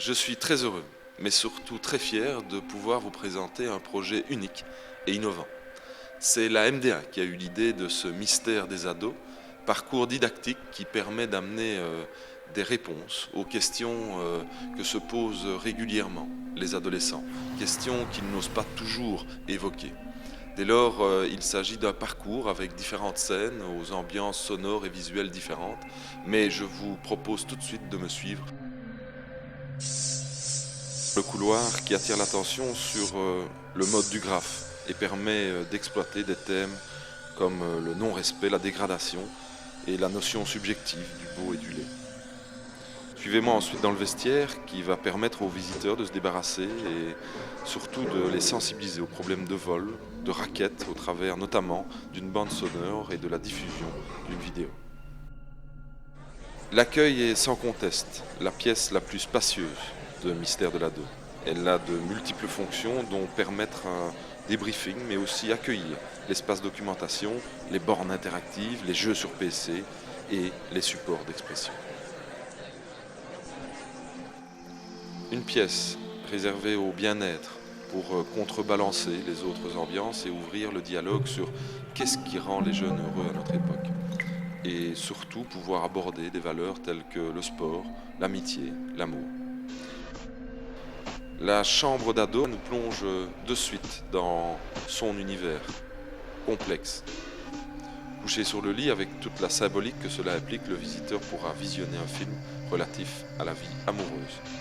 Je suis très heureux, mais surtout très fier de pouvoir vous présenter un projet unique et innovant. C'est la MDA qui a eu l'idée de ce mystère des ados, parcours didactique qui permet d'amener des réponses aux questions que se posent régulièrement les adolescents, questions qu'ils n'osent pas toujours évoquer. Dès lors, il s'agit d'un parcours avec différentes scènes, aux ambiances sonores et visuelles différentes, mais je vous propose tout de suite de me suivre. Le couloir qui attire l'attention sur le mode du graphe et permet d'exploiter des thèmes comme le non-respect, la dégradation et la notion subjective du beau et du laid. Suivez-moi ensuite dans le vestiaire qui va permettre aux visiteurs de se débarrasser et surtout de les sensibiliser aux problèmes de vol, de raquettes au travers notamment d'une bande sonore et de la diffusion d'une vidéo. L'accueil est sans conteste la pièce la plus spacieuse de Mystère de l'ado. Elle a de multiples fonctions dont permettre un débriefing mais aussi accueillir l'espace documentation, les bornes interactives, les jeux sur PC et les supports d'expression. Une pièce réservée au bien-être pour contrebalancer les autres ambiances et ouvrir le dialogue sur qu'est-ce qui rend les jeunes heureux à notre époque. Et surtout pouvoir aborder des valeurs telles que le sport, l'amitié, l'amour. La chambre d'ado nous plonge de suite dans son univers complexe. Couché sur le lit avec toute la symbolique que cela implique, le visiteur pourra visionner un film relatif à la vie amoureuse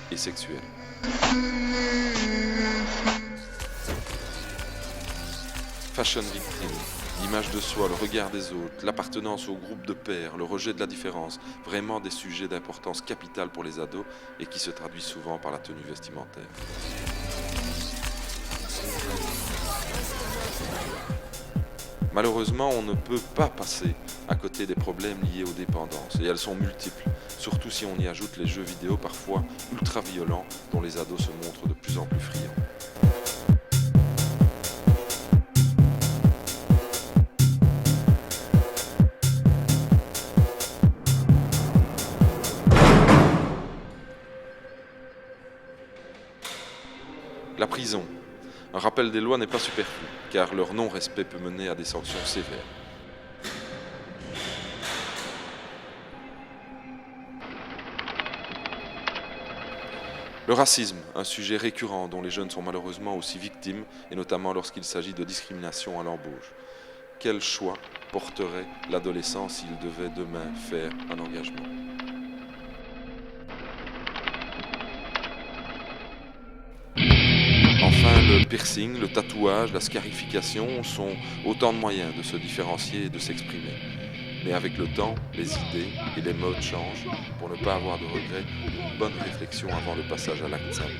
et sexuelle. Fashion victime, l'image de soi, le regard des autres, l'appartenance au groupe de pairs, le rejet de la différence, vraiment des sujets d'importance capitale pour les ados et qui se traduisent souvent par la tenue vestimentaire. Malheureusement, on ne peut pas passer à côté des problèmes liés aux dépendances, et elles sont multiples, surtout si on y ajoute les jeux vidéo parfois ultra violents dont les ados se montrent de plus en plus friands. La prison. Un rappel des lois n'est pas superflu, car leur non-respect peut mener à des sanctions sévères. Le racisme, un sujet récurrent dont les jeunes sont malheureusement aussi victimes, et notamment lorsqu'il s'agit de discrimination à l'embauche. Quel choix porterait l'adolescent s'il devait demain faire un engagement ? Enfin, le piercing, le tatouage, la scarification sont autant de moyens de se différencier et de s'exprimer. Mais avec le temps, les idées et les modes changent. Pour ne pas avoir de regrets, une bonne réflexion avant le passage à l'acte s'impose.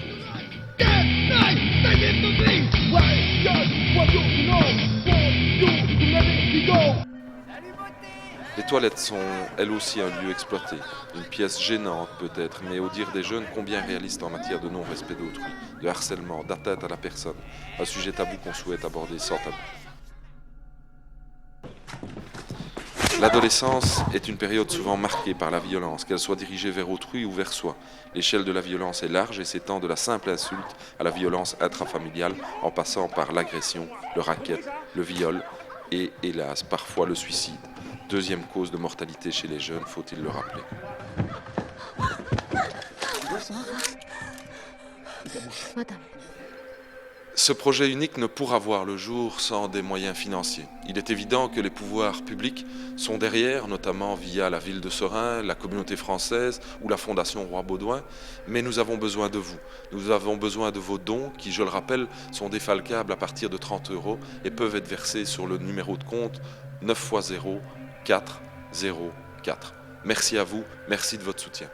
Les toilettes sont, elles aussi, un lieu exploité. Une pièce gênante peut-être, mais au dire des jeunes, combien réaliste en matière de non-respect d'autrui, de harcèlement, d'atteinte à la personne. Un sujet tabou qu'on souhaite aborder sans tabou. L'adolescence est une période souvent marquée par la violence, qu'elle soit dirigée vers autrui ou vers soi. L'échelle de la violence est large et s'étend de la simple insulte à la violence intrafamiliale, en passant par l'agression, le racket, le viol et, hélas, parfois le suicide. Deuxième cause de mortalité chez les jeunes, faut-il le rappeler. Ce projet unique ne pourra voir le jour sans des moyens financiers. Il est évident que les pouvoirs publics sont derrière, notamment via la ville de Serein, la communauté française ou la Fondation Roi Baudouin, mais nous avons besoin de vous. Nous avons besoin de vos dons qui, je le rappelle, sont défalcables à partir de 30 € et peuvent être versés sur le numéro de compte 9x0 404. Merci à vous, merci de votre soutien.